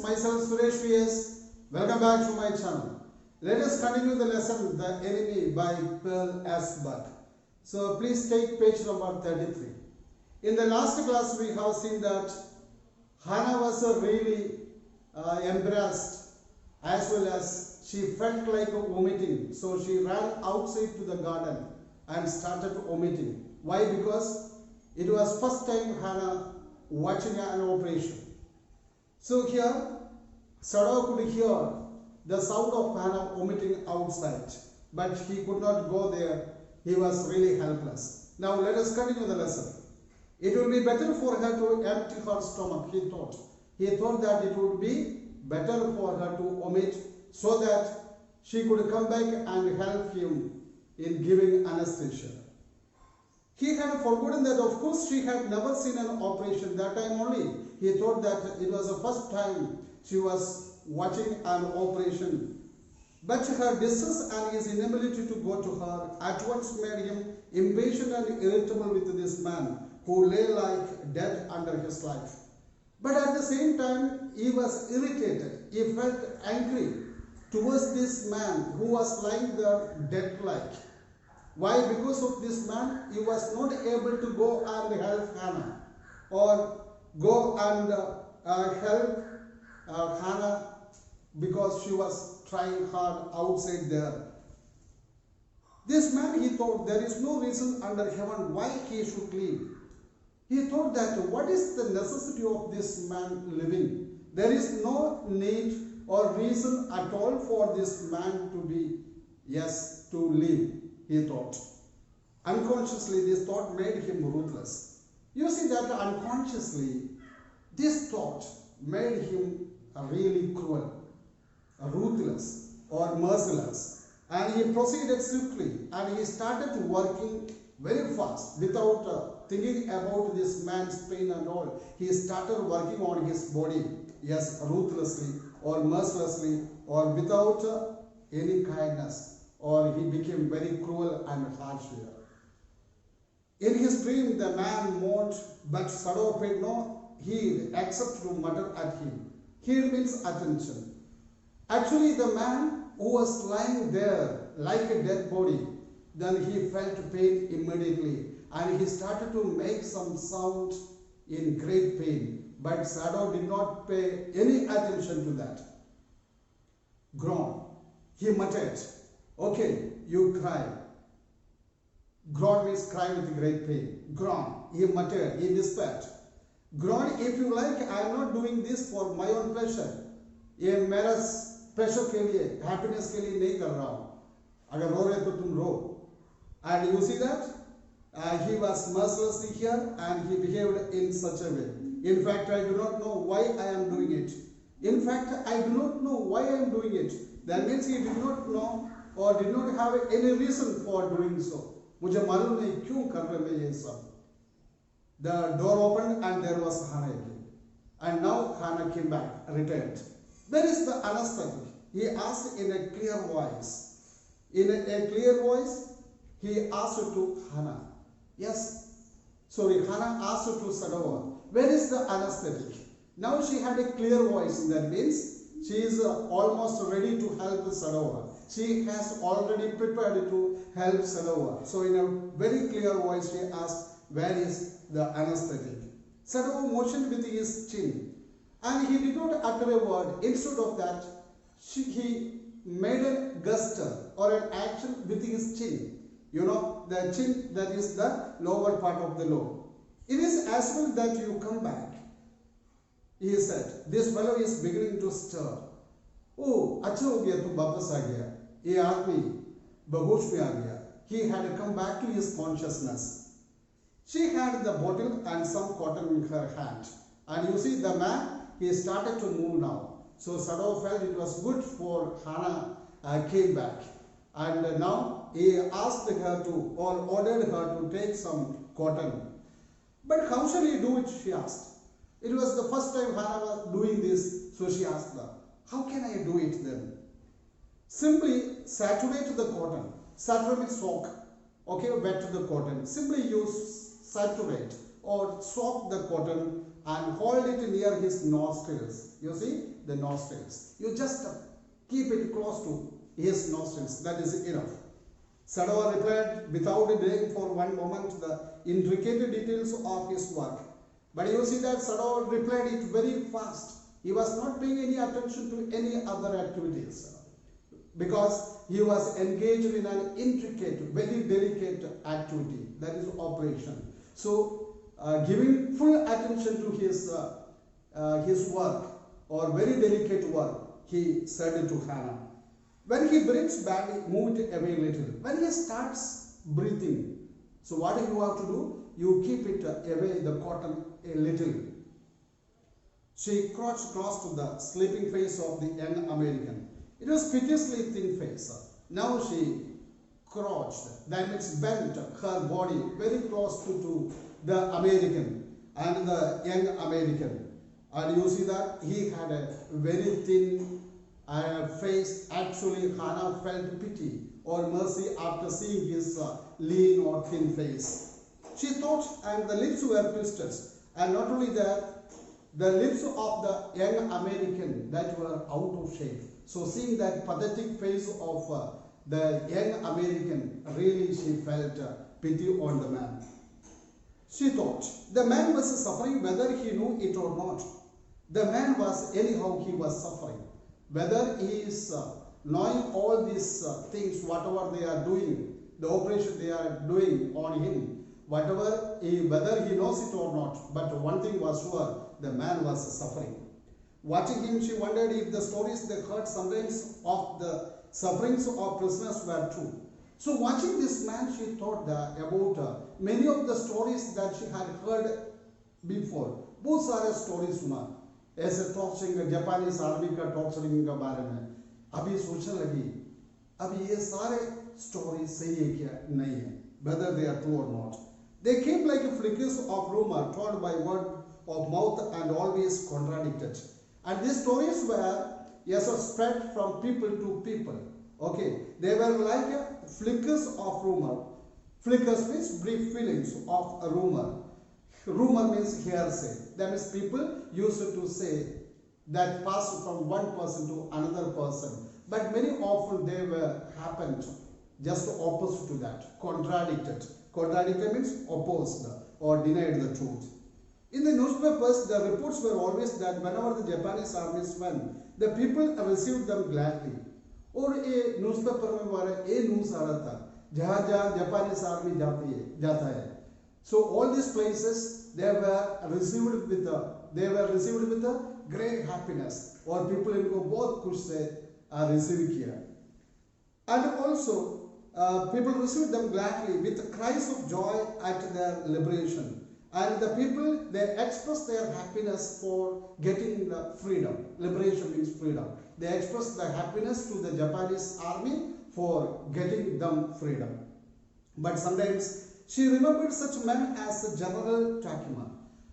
myself Suresh VS. Welcome back to my channel. Let us continue the lesson The Enemy by Pearl S. Buck. So please take page number 33. In the last class we have seen that Hannah was really embarrassed, as well as she felt like vomiting. So she ran outside to the garden and started vomiting. Why? Because it was first time Hannah watching an operation. So here Sadao could hear the sound of Hannah vomiting outside, but he could not go there. He was really helpless. Now let us continue the lesson. It would be better for her to empty her stomach, he thought. He thought that it would be better for her to vomit so that she could come back and help him in giving anesthesia. He had forgotten that of course she had never seen an operation. That time only he thought that it was the first time she was watching an operation. But her distress and his inability to go to her at once made him impatient and irritable with this man who lay like dead under his life. But at the same time he was irritated. He felt angry towards this man who was lying there dead like. Why? Because of this man he was not able to go and help Hannah or go and help Hannah because she was trying hard outside there. This man, he thought, there is no reason under heaven why he should leave. He thought that what is the necessity of this man living? There is no need or reason at all for this man to be, to live, he thought. Unconsciously, this thought made him ruthless. You see that unconsciously, this thought made him really cruel, ruthless or merciless. And he proceeded swiftly and he started working very fast without thinking about this man's pain and all. He started working on his body, ruthlessly or mercilessly or without any kindness, or he became very cruel and harsh here. In his dream, the man moaned, but Sadao paid no heed except to mutter at him. Heed means attention. Actually, the man who was lying there like a dead body, then he felt pain immediately and he started to make some sound in great pain. But Sadao did not pay any attention to that. Groan. He muttered, okay, you cry. Groan means cry with great pain. Groan. He muttered, he whispered. Groan, if you like, I am not doing this for my own pleasure. ये मेरा pleasure के लिए, happiness के लिए नहीं कर रहा हूँ. अगर रो रहे तो तुम रो. And you see that he was mercilessly here and he behaved in such a way. In fact, I do not know why I am doing it. In fact, I do not know why I am doing it. That means he did not know or did not have any reason for doing so. मुझे मालूम नहीं क्यों कर रहे मैं ये सब. The door opened and there was Hannah again. And now Hannah came back, returned. Where is the anesthetic? He asked in a clear voice. In a clear voice, he asked to Hannah. Hannah asked to Sadao, where is the anesthetic? Now she had a clear voice. That means she is almost ready to help Sadao. She has already prepared to help Sadao. So in a very clear voice, she asked, where is the anesthetic? Sadao motioned with his chin and he did not utter a word. Instead of that, he made a gesture or an action with his chin. You know, the chin, that is the lower part of the lobe. It is as well that you come back. He said, this fellow is beginning to stir. Oh, अच्छा हो गया तू वापस आ गया. ये आदमी बहोश में आ गया. He had come back to his consciousness. She had the bottle and some cotton in her hand. And you see the man, he started to move now. So Sadao felt it was good for Hannah came back. And now he asked her to or ordered her to take some cotton. But how shall he do it, she asked. It was the first time Hannah was doing this. So she asked her, how can I do it then? Simply saturate the cotton. Saturate means soak. Okay, wet the cotton. Simply use saturate or soak the cotton and hold it near his nostrils. You see the nostrils. You just keep it close to his nostrils. That is enough. Sadowa replied without delaying for one moment the intricate details of his work. But you see that Sadowa replied it very fast. He was not paying any attention to any other activities because he was engaged in an intricate, very delicate activity, that is operation. So, giving full attention to his work or very delicate work, he said to Hannah. When he breathes back, move it away a little. When he starts breathing, so what you have to do? You keep it away, the cotton, a little. She crouched close to the sleeping face of the young American. It was piteously thin face. Now she crouched, that means bent her body very close to the American and the young American. And you see that he had a very thin face. Actually, Hannah felt pity or mercy after seeing his lean or thin face. She thought, and the lips were twisted, and not only that, the lips of the young American that were out of shape. So seeing that pathetic face of the young American, really she felt pity on the man. She thought, the man was suffering whether he knew it or not. The man was, anyhow, he was suffering. Whether he is knowing all these things, whatever they are doing, the operation they are doing on him, whether he knows it or not, but one thing was sure, the man was suffering. Watching him, she wondered if the stories they heard sometimes of the sufferings of prisoners were true. So watching this man, she thought about many of the stories that she had heard before. बहुत सारे stories सुना, ऐसे torturing Japanese army का torturing के बारे में. अभी सोचने लगी, अभी ये सारे stories सही है क्या नहीं है, whether they are true or not. They came like flickers of rumor told by word of mouth and always contradicted. And these stories were spread from people to people. Okay, they were like flickers of rumor. Flickers means brief feelings of a rumor. Rumor means hearsay. That means people used to say that passed from one person to another person. But very often they were happened just opposite to that, contradicted. Contradicted means opposed or denied the truth. In the newspapers, the reports were always that whenever the Japanese armies went, the people received them gladly. और ये newspaper में वाला ये news आ रहा था, जहाँ जहाँ Japanese army जाता है. So all these places they were received with a great happiness, और people इनको बहुत खुश से receive किया. And also people received them gladly with cries of joy at their liberation. And the people, they expressed their happiness for getting the freedom. Liberation means freedom. They expressed their happiness to the Japanese army for getting them freedom. But sometimes she remembered such men as General Takuma.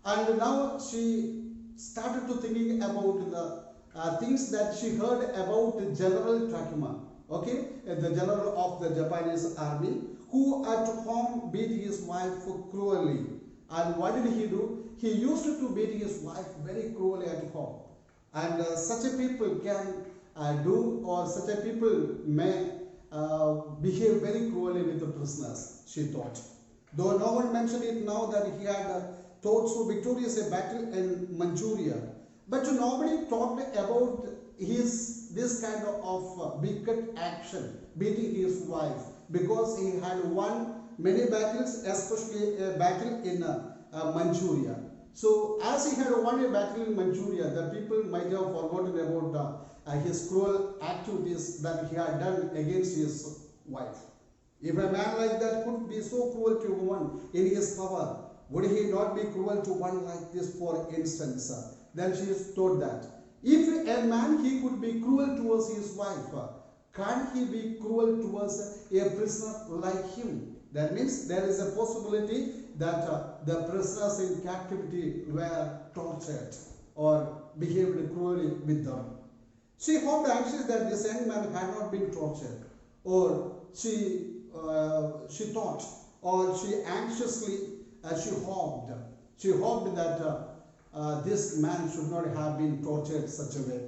And now she started to thinking about the things that she heard about General Takuma. Okay, the general of the Japanese army, who at home beat his wife cruelly. And what did he do? He used to beat his wife very cruelly at home. And such a people can do, or such a people may behave very cruelly with the prisoners, she thought. Though no one mentioned it now that he had fought so victorious a battle in Manchuria. But nobody talked about this kind of wicked action, beating his wife, because he had won many battles, especially a battle in Manchuria. So as he had won a battle in Manchuria, the people might have forgotten about his cruel activities that he had done against his wife. If a man like that could be so cruel to a woman in his power, would he not be cruel to one like this, for instance? Then she thought that. If a man he could be cruel towards his wife, can't he be cruel towards a prisoner like him? That means there is a possibility that the prisoners in captivity were tortured or behaved cruelly with them. She hoped anxiously that this young man had not been tortured, or she thought, or she anxiously she hoped that this man should not have been tortured such a way.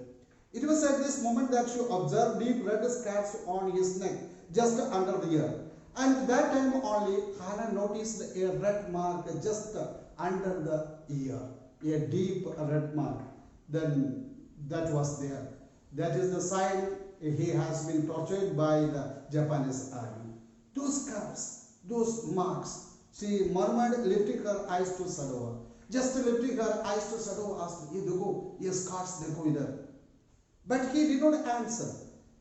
It was at this moment that she observed deep red scars on his neck, just under the ear. And that time only Hannah noticed a red mark just under the ear, a deep red mark. Then that was there. That is the sign he has been tortured by the Japanese army. Those scars, those marks. She murmured, lifting her eyes to Sadova. Just lifting her eyes to Sadova, asked, "Ye dekho, ye scars dekho idhar." But he did not answer.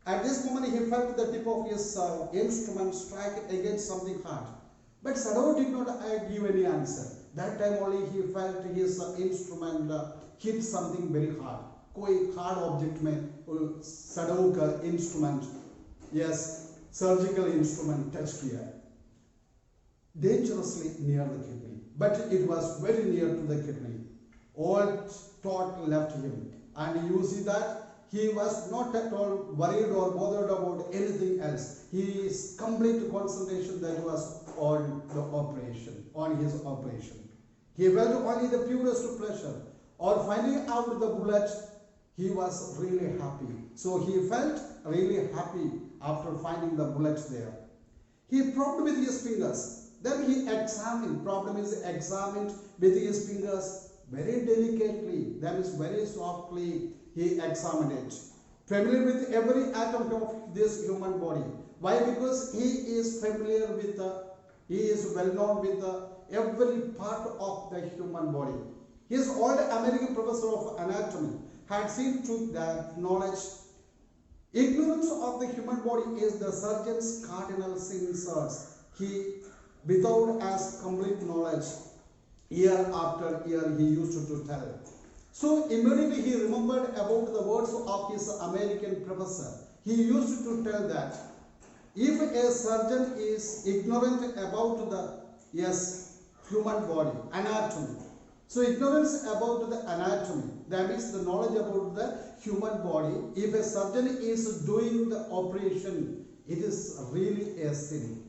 At this moment, he felt the tip of his instrument strike against something hard. But Sadova did not give any answer. That time only he felt his instrument hit something very hard. कोई hard object में Sadova का instrument, yes, surgical instrument touch किया, dangerously near the kidney. But it was very near to the kidney. All thought left him, and you see that he was not at all worried or bothered about anything else. His complete concentration that was on the operation, on his operation. He felt only the purest pleasure. Or finding out the bullet, he was really happy. So he felt really happy after finding the bullet there. He probed with his fingers. Then he examined, problem is examined with his fingers very delicately, that is very softly. He examined it. Familiar with every atom of this human body. Why? Because he is familiar with he is well known with every part of the human body. His old American professor of anatomy had seen to that knowledge. Ignorance of the human body is the surgeon's cardinal sin, sirs. He, without as complete knowledge, year after year he used to tell. So immediately he remembered about the words of his American professor. He used to tell that if a surgeon is ignorant about the human body, anatomy. So ignorance about the anatomy, that means the knowledge about the human body. If a surgeon is doing the operation, it is really a sin.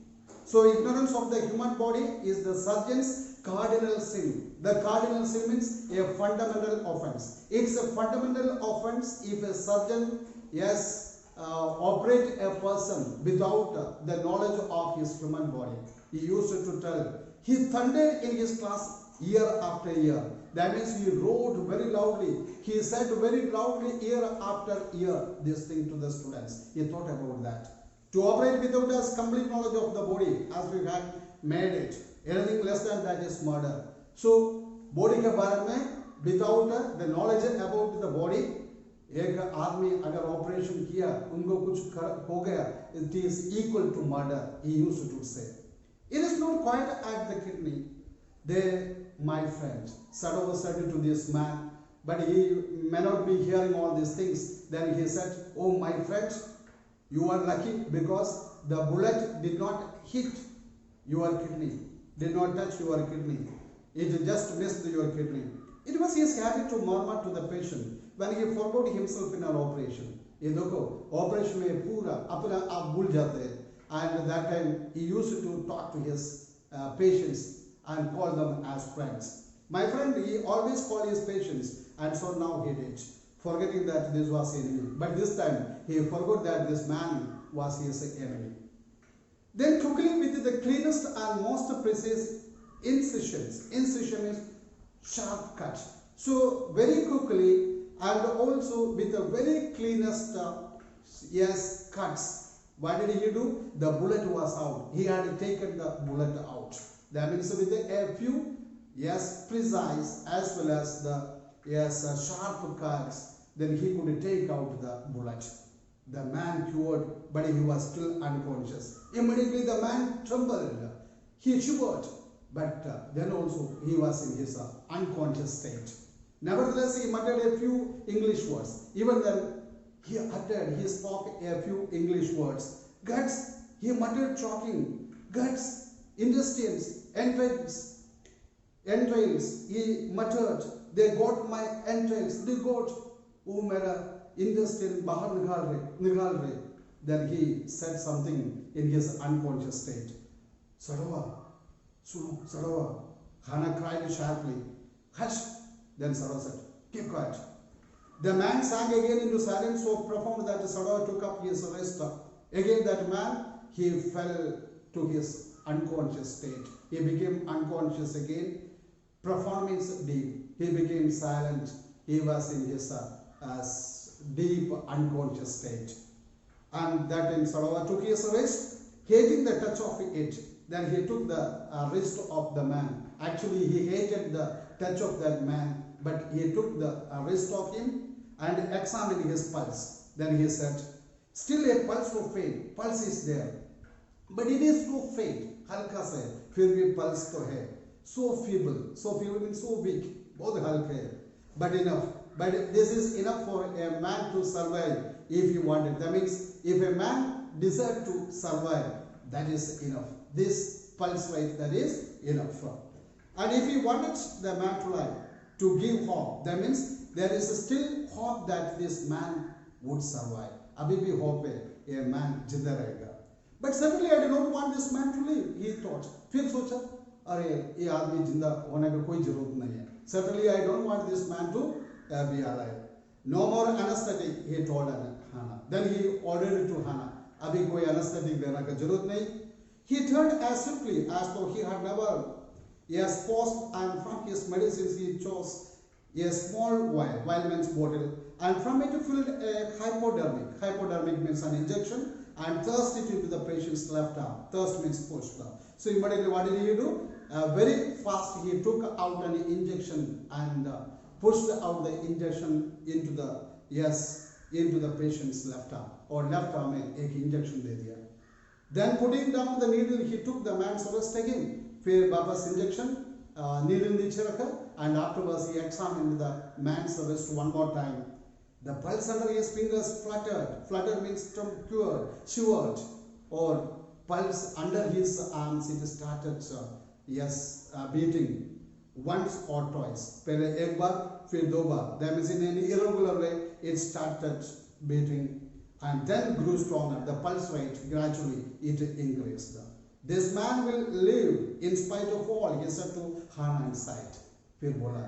So ignorance of the human body is the surgeon's cardinal sin. The cardinal sin means a fundamental offense. It's a fundamental offense if a surgeon operate a person without the knowledge of his human body. He used to tell. He thundered in his class year after year. That means he wrote very loudly. He said very loudly year after year this thing to the students. He thought about that. To operate without us complete knowledge of the body, as we had made it, anything less than that is murder. So body के बारे में without the knowledge about the body, एक आदमी अगर operation किया, उनको कुछ हो गया, it is equal to murder. He used to say. It is not quite at the kidney. They, my friend, Sadova said to this man, but he may not be hearing all these things. Then he said, "Oh, my friend, you are lucky because the bullet did not hit your kidney, did not touch your kidney. It just missed your kidney." It was his habit to murmur to the patient when he forgot himself in an operation. ये देखो, operation में पूरा अपना आप भूल जाते हैं. And that time he used to talk to his patients and call them as friends. My friend, he always called his patients, and so now he did, forgetting that this was enemy. But this time he forgot that this man was his enemy. Then quickly with the cleanest and most precise incisions. Incision is sharp cut. So very quickly and also with the very cleanest cuts. What did he do? The bullet was out. He had taken the bullet out. That means with a few precise as well as the sharp cuts, then he could take out the bullet. The man cured, but he was still unconscious. Immediately the man trembled. He shivered, but then also he was in his unconscious state. Nevertheless, he muttered a few English words. Even then, he spoke a few English words. Guts, he muttered, choking. Guts, intestines, entrails, he muttered. They got my entrails. They got, oh, mera intestine bahar nigal rahe. Then he said something in his unconscious state. Sadova, suno, Sadova. Hannah cried sharply. Hush, Then Sarva said, keep quiet. The man sank again into silence so profound that Sarva took up his rest. Again that man, he fell to his unconscious state. He became unconscious again. Profound means deep. He became silent. He was in his deep unconscious state. And that time Sarva took his rest, hating the touch of it. Then he took the wrist of the man. Actually, he hated the touch of that man, but he took the wrist of him and examined his pulse. Then he said, still a pulse to faint. Pulse is there, but it is too faint. Halka se, फिर भी pulse तो है. So feeble. So feeble means so weak. बहुत हल्का है. But enough. But this is enough for a man to survive if he wanted. That means if a man desires to survive, that is enough. This pulse rate, that is enough. And if he wanted the man to live, to give hope, that means there is still hope that this man would survive. Abhi bhi hope hai, a man जिंदा रहेगा. But certainly I do not want this man to live, he thought. फिर सोचा, अरे ये आदमी जिंदा होने का कोई जरूरत नहीं है. Certainly I don't want this man to be alive. No more anesthetic, he told Hannah. Then he ordered it to Hannah. अभी कोई anesthetic देने का जरूरत नहीं. He turned as swiftly as though he had never. Yes, paused, and from his medicines he chose a small vial means bottle, and from it filled a hypodermic. Hypodermic means an injection, and thrust it into the patient's left arm. Thrust means pushed. So immediately what did he do? Very fast he took out an injection and pushed out the injection into the patient's left arm, or left arm में एक injection दे दिया. Then putting down the needle, he took the man's wrist again. फिर वापस injection needle नीचे रखा, and afterwards he examined the man's wrist one more time. The pulse under his fingers fluttered. Fluttered means shivered, or pulse under his arms it started beating once or twice. पहले एक बार, फिर दो बार. That means in an irregular way it started beating and then grew stronger. The pulse rate gradually it increased. This man will live in spite of all, he said to Hannah inside. फिर बोला,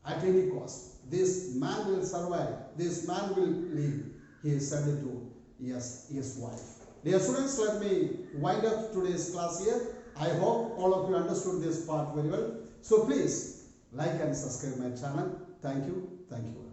at any cost, this man will survive, this man will live. He said to his wife. Dear students, let me wind up today's class here. I hope all of you understood this part very well. So please like and subscribe my channel. Thank you. Thank you.